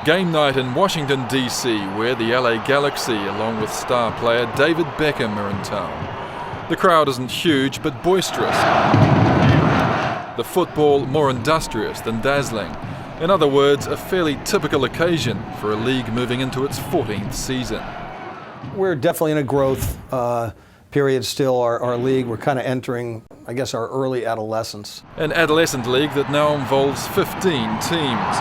Game night in Washington, D.C., where the LA Galaxy, along with star player David Beckham, are in town. The crowd isn't huge, but boisterous. The football more industrious than dazzling. In other words, a fairly typical occasion for a league moving into its 14th season. We're definitely in a growth period still, our league. We're kind of entering, I guess, our early adolescence. An adolescent league that now involves 15 teams.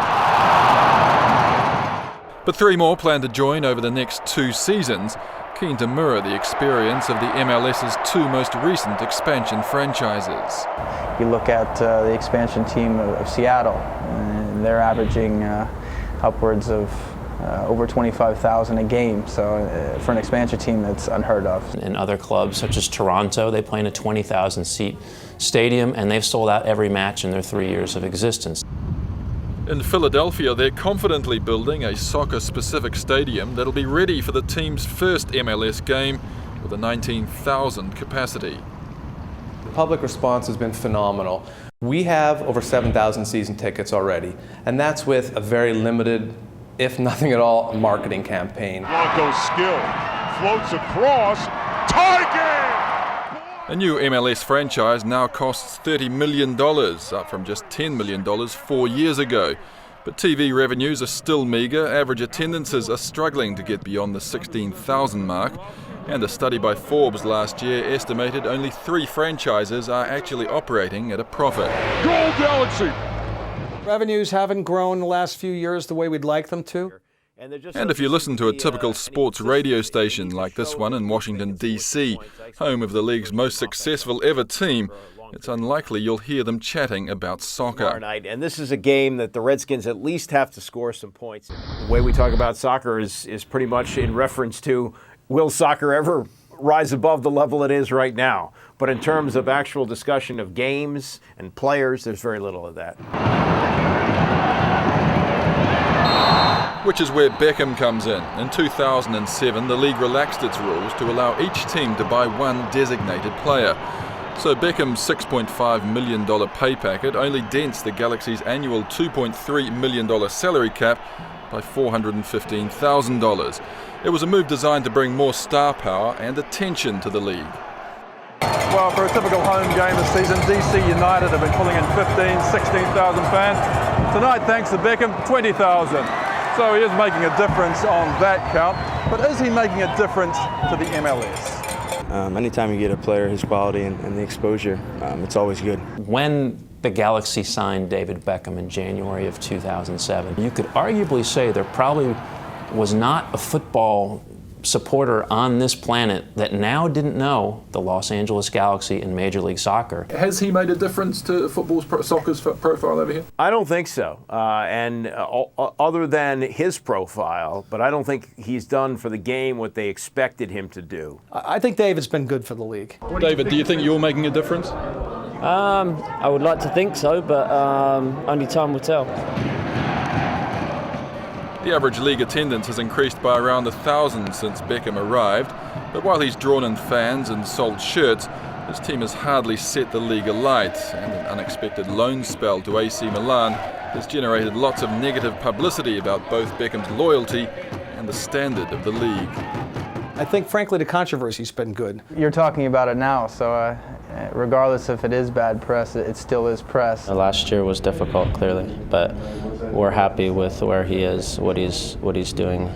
But 3 more plan to join over the next 2 seasons, keen to mirror the experience of the MLS's 2 most recent expansion franchises. You look at the expansion team of Seattle, and they're averaging upwards of over 25,000 a game. So for an expansion team, that's unheard of. In other clubs, such as Toronto, they play in a 20,000-seat stadium, and they've sold out every match in their 3 years of existence. In Philadelphia, they're confidently building a soccer-specific stadium that'll be ready for the team's first MLS game with a 19,000 capacity. The public response has been phenomenal. We have over 7,000 season tickets already, and that's with a very limited, if nothing at all, marketing campaign. Bronco's skill floats across, tie game! A new MLS franchise now costs $30 million, up from just $10 million 4 years ago. But TV revenues are still meagre, average attendances are struggling to get beyond the 16,000 mark, and a study by Forbes last year estimated only 3 franchises are actually operating at a profit. Goal Galaxy! Revenues haven't grown in the last few years the way we'd like them to. And if you listen to a typical sports radio station like this one in Washington, D.C., home of the league's most successful ever team, it's unlikely you'll hear them chatting about soccer. And this is a game that the Redskins at least have to score some points. The way we talk about soccer is pretty much in reference to, will soccer ever rise above the level it is right now? But in terms of actual discussion of games and players, there's very little of that. Which is where Beckham comes in. In 2007, the league relaxed its rules to allow each team to buy 1 designated player. So Beckham's $6.5 million pay packet only dents the Galaxy's annual $2.3 million salary cap by $415,000. It was a move designed to bring more star power and attention to the league. Well, for a typical home game this season, DC United have been pulling in 16,000 fans. Tonight, thanks to Beckham, 20,000. So he is making a difference on that count, but is he making a difference to the MLS? Anytime you get a player his quality and the exposure, it's always good. When the Galaxy signed David Beckham in January of 2007, you could arguably say there probably was not a football supporter on this planet that now didn't know the Los Angeles Galaxy in Major League Soccer. Has he made a difference to soccer's profile over here? I don't think so. Other than his profile, but I don't think he's done for the game what they expected him to do. I think David's been good for the league. David, do you think you're making a difference? I would like to think so, but only time will tell. The average league attendance has increased by around 1,000 since Beckham arrived, but while he's drawn in fans and sold shirts, his team has hardly set the league alight, and an unexpected loan spell to AC Milan has generated lots of negative publicity about both Beckham's loyalty and the standard of the league. I think, frankly, the controversy's been good. You're talking about it now, so regardless if it is bad press, it still is press. Last year was difficult, clearly, but we're happy with where he is, what he's doing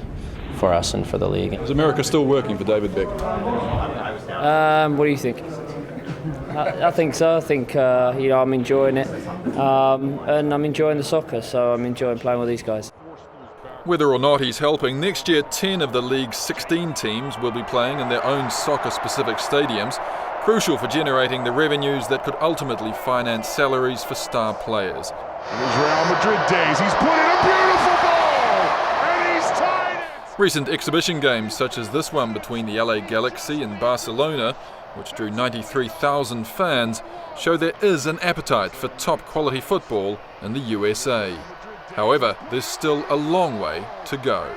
for us and for the league. Is America still working for David Beckham? What do you think? I think so. I think I'm enjoying it, and I'm enjoying the soccer, so I'm enjoying playing with these guys. Whether or not he's helping, next year 10 of the league's 16 teams will be playing in their own soccer-specific stadiums, crucial for generating the revenues that could ultimately finance salaries for star players. In his Real Madrid days, he's put in a beautiful ball, and he's tied it! Recent exhibition games such as this one between the LA Galaxy and Barcelona, which drew 93,000 fans, show there is an appetite for top-quality football in the USA. However, there's still a long way to go.